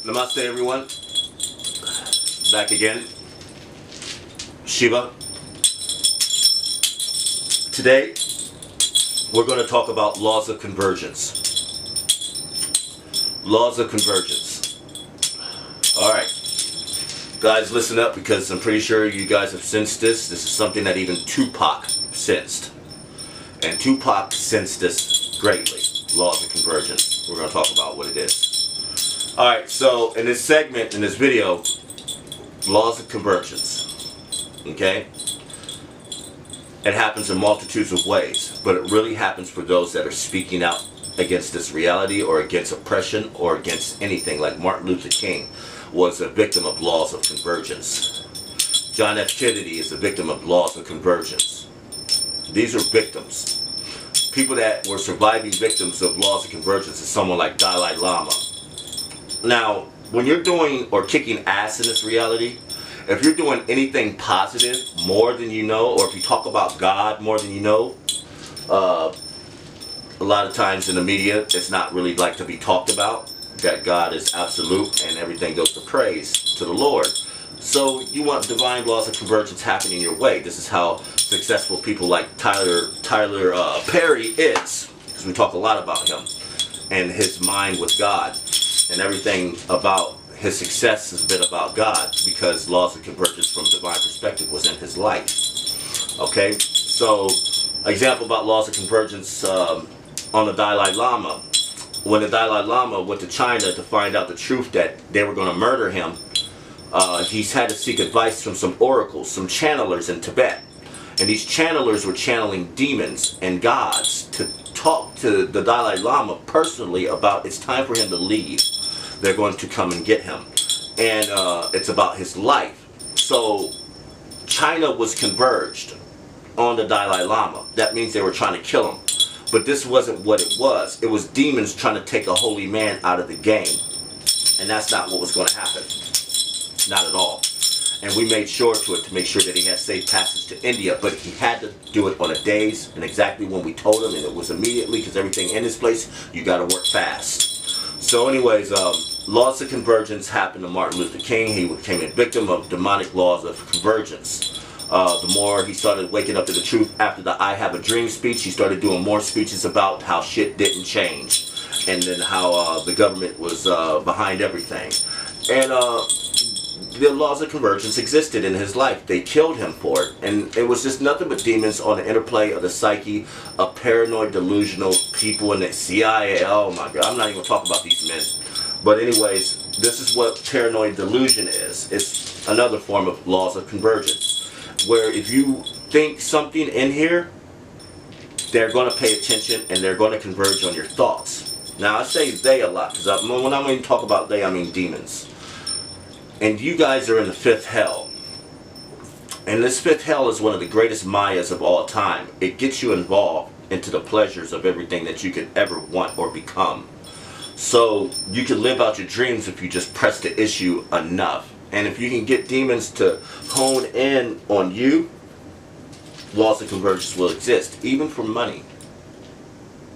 Namaste everyone, back again, Shiva. Today, we're going to talk about laws of convergence. Laws of convergence. Alright, guys, listen up because I'm pretty sure you guys have sensed this. This is something that even Tupac sensed. And Tupac sensed this greatly, laws of convergence. We're going to talk about what it is. Alright, so in this segment, in this video, laws of convergence, okay? It happens in multitudes of ways, but it really happens for those that are speaking out against this reality or against oppression or against anything. Like Martin Luther King was a victim of laws of convergence. John F. Kennedy is a victim of laws of convergence. These are victims. People that were surviving victims of laws of convergence is someone like Dalai Lama. Now, when you're doing or kicking ass in this reality, if you're doing anything positive more than you know, or if you talk about God more than you know, a lot of times in the media, it's not really like to be talked about, that God is absolute and everything goes to praise to the Lord. So you want divine laws of convergence happening your way. This is how successful people like Tyler Perry is, because we talk a lot about him and his mind with God. And everything about his success has been about God, because laws of convergence from divine perspective was in his life. Okay, so example about laws of convergence on the Dalai Lama. When the Dalai Lama went to China to find out the truth that they were going to murder him, he's had to seek advice from some oracles, some channelers in Tibet. And these channelers were channeling demons and gods to talk to the Dalai Lama personally about it's time for him to leave. They're going to come and get him. And it's about his life. So China was converged on the Dalai Lama. That means they were trying to kill him. But this wasn't what it was. It was demons trying to take a holy man out of the game. And that's not what was going to happen. Not at all. And we made sure to make sure that he had safe passage to India. But he had to do it on a days and exactly when we told him. And it was immediately, because everything in this place, you got to work fast. So anyways, laws of convergence happened to Martin Luther King. He became a victim of demonic laws of convergence. The more he started waking up to the truth after the I Have a Dream speech, he started doing more speeches about how shit didn't change. And then how the government was behind everything. And the laws of convergence existed in his life. They killed him for it. And it was just nothing but demons on the interplay of the psyche of paranoid, delusional people in the CIA. Oh my God, I'm not even going to talk about these men. But anyways, this is what paranoid delusion is. It's another form of laws of convergence. Where if you think something in here, they're going to pay attention and they're going to converge on your thoughts. Now I say they a lot, because when I mean talk about they, I mean demons. And you guys are in the fifth hell. And this fifth hell is one of the greatest mayas of all time. It gets you involved into the pleasures of everything that you could ever want or become. So you can live out your dreams if you just press the issue enough. And if you can get demons to hone in on you, laws of convergence will exist, even for money.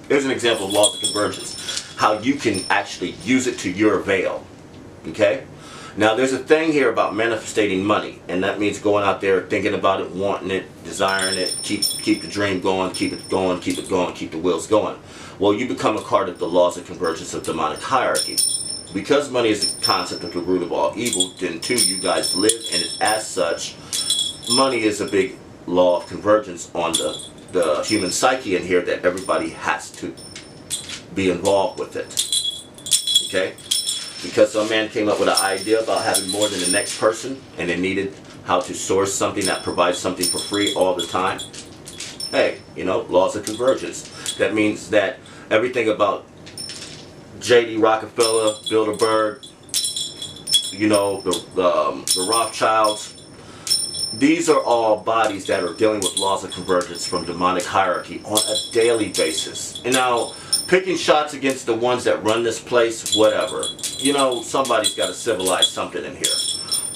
Here's an example of laws of convergence. How you can actually use it to your avail. Okay? Now there's a thing here about manifesting money, and that means going out there thinking about it, wanting it, desiring it, keep the dream going, keep it going, keep it going, keep the wheels going. Well, you become a part of the laws of convergence of demonic hierarchy. Because money is the concept of the root of all evil, then too you guys live in it as such. Money is a big law of convergence on the human psyche in here, that everybody has to be involved with it. Okay? Because some man came up with an idea about having more than the next person, and they needed how to source something that provides something for free all the time. Hey, you know, laws of convergence. That means that everything about J.D. Rockefeller, Bilderberg, you know, the Rothschilds, these are all bodies that are dealing with laws of convergence from demonic hierarchy on a daily basis. And now, picking shots against the ones that run this place, whatever. You know, somebody's got to civilize something in here.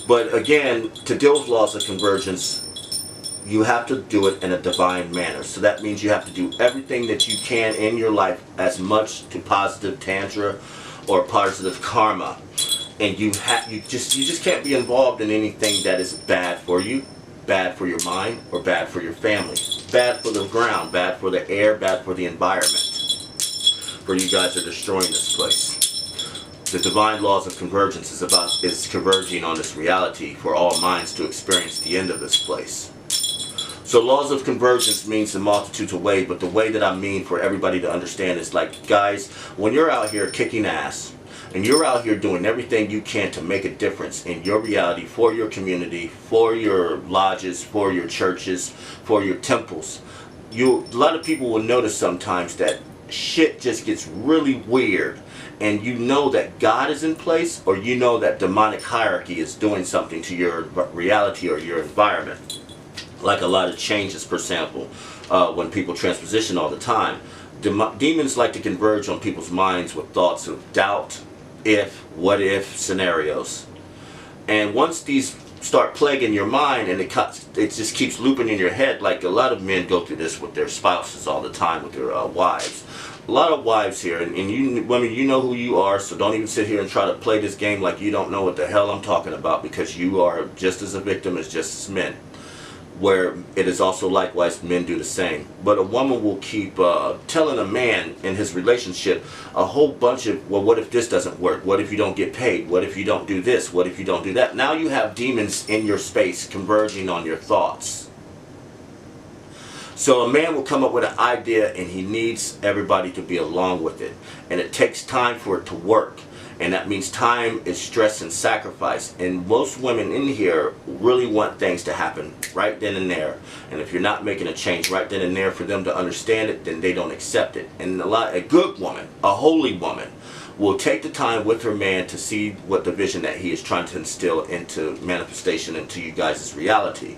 But again, to deal with laws of convergence, you have to do it in a divine manner. So that means you have to do everything that you can in your life as much to positive tantra or positive karma and you just can't be involved in anything that is bad for you, bad for your mind, or bad for your family, bad for the ground, bad for the air, bad for the environment. For you guys are destroying this place. The divine laws of convergence is converging on this reality for all minds to experience the end of this place. So laws of convergence means the multitudes of ways, but the way that I mean for everybody to understand is like, guys, when you're out here kicking ass, and you're out here doing everything you can to make a difference in your reality, for your community, for your lodges, for your churches, for your temples, a lot of people will notice sometimes that shit just gets really weird, and you know that God is in place, or you know that demonic hierarchy is doing something to your reality or your environment. Like a lot of changes, for example, when people transposition all the time. Demons like to converge on people's minds with thoughts of doubt, what if scenarios. And once these start plaguing your mind, and it just keeps looping in your head, like a lot of men go through this with their spouses all the time, with their wives. A lot of wives here, and you women, you know who you are, so don't even sit here and try to play this game like you don't know what the hell I'm talking about, because you are just as a victim as just as men. Where it is also likewise men do the same. But a woman will keep telling a man in his relationship a whole bunch of, well, what if this doesn't work? What if you don't get paid? What if you don't do this? What if you don't do that? Now you have demons in your space converging on your thoughts. So a man will come up with an idea, and he needs everybody to be along with it. And it takes time for it to work. And that means time is stress and sacrifice. And most women in here really want things to happen right then and there. And if you're not making a change right then and there for them to understand it, then they don't accept it. And a good woman, a holy woman, will take the time with her man to see what the vision that he is trying to instill into manifestation into you guys' reality.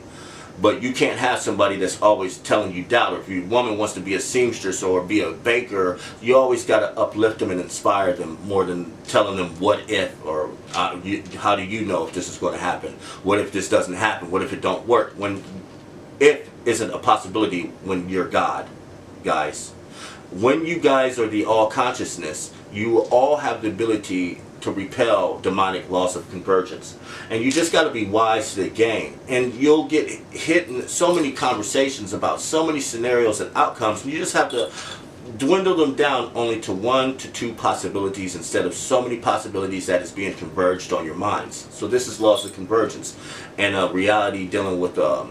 But you can't have somebody that's always telling you doubt. Or if your woman wants to be a seamstress or be a baker, you always got to uplift them and inspire them more than telling them what if, or how do you know if this is going to happen? What if this doesn't happen? What if it don't work? When if isn't a possibility when you're God, guys. When you guys are the all consciousness, you all have the ability to repel demonic laws of convergence. And you just got to be wise to the game. And you'll get hit in so many conversations about so many scenarios and outcomes, and you just have to dwindle them down only to 1 to 2 possibilities instead of so many possibilities that is being converged on your minds. So this is laws of convergence, and a reality dealing with a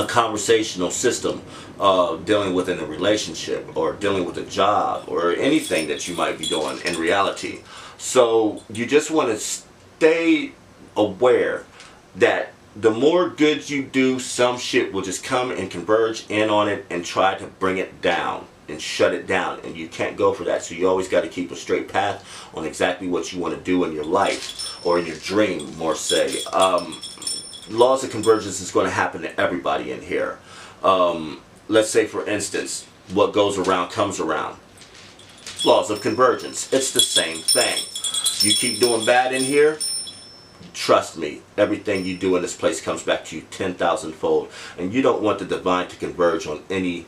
conversational system, dealing with in a relationship, or dealing with a job, or anything that you might be doing in reality. So you just want to stay aware that the more good you do, some shit will just come and converge in on it and try to bring it down and shut it down. And you can't go for that. So you always got to keep a straight path on exactly what you want to do in your life, or in your dream, more say. Laws of convergence is going to happen to everybody in here. Let's say, for instance, what goes around comes around. Laws of convergence. It's the same thing. You keep doing bad in here, trust me, everything you do in this place comes back to you 10,000-fold. And you don't want the divine to converge on any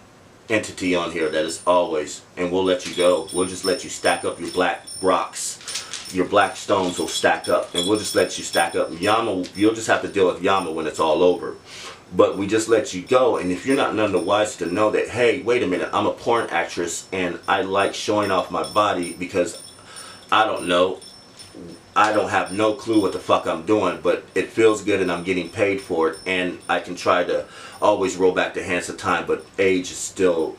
entity on here that is always, and we'll let you go. We'll just let you stack up your black rocks. Your black stones will stack up, and we'll just let you stack up. Yama, you'll just have to deal with Yama when it's all over. But we just let you go. And if you're not none the wiser to know that, hey, wait a minute, I'm a porn actress and I like showing off my body because I don't know, I don't have no clue what the fuck I'm doing, but it feels good and I'm getting paid for it, and I can try to always roll back the hands of time, but age is still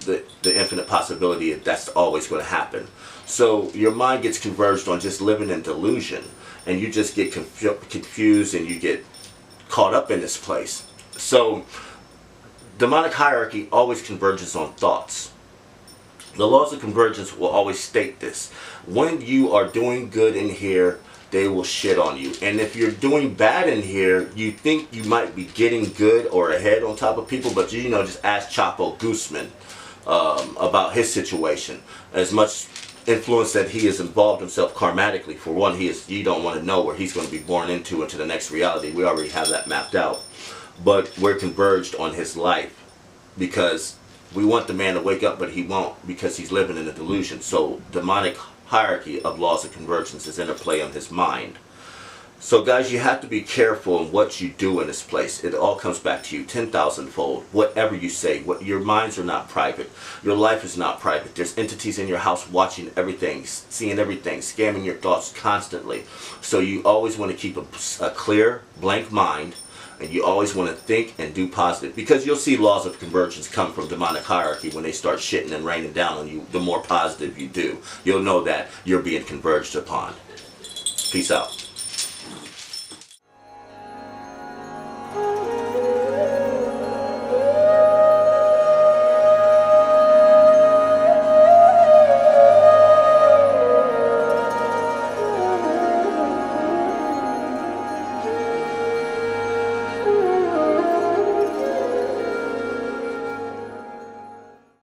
the infinite possibility that's always going to happen. So your mind gets converged on just living in delusion, and you just get confused and you get caught up in this place. So demonic hierarchy always converges on thoughts. The laws of convergence will always state this. When you are doing good in here, they will shit on you. And if you're doing bad in here, you think you might be getting good or ahead on top of people, but you know, just ask Chapo Guzman about his situation. As much influence that he has involved himself karmatically. For one, you don't want to know where he's going to be born into the next reality. We already have that mapped out. But we're converged on his life because we want the man to wake up, but he won't, because he's living in a delusion. So demonic hierarchy of laws of convergence is interplay on his mind. So guys, you have to be careful in what you do in this place. It all comes back to you 10,000-fold. Whatever you say, your minds are not private. Your life is not private. There's entities in your house watching everything, seeing everything, scamming your thoughts constantly. So you always want to keep a clear, blank mind, and you always want to think and do positive. Because you'll see laws of convergence come from demonic hierarchy when they start shitting and raining down on you. The more positive you do, you'll know that you're being converged upon. Peace out.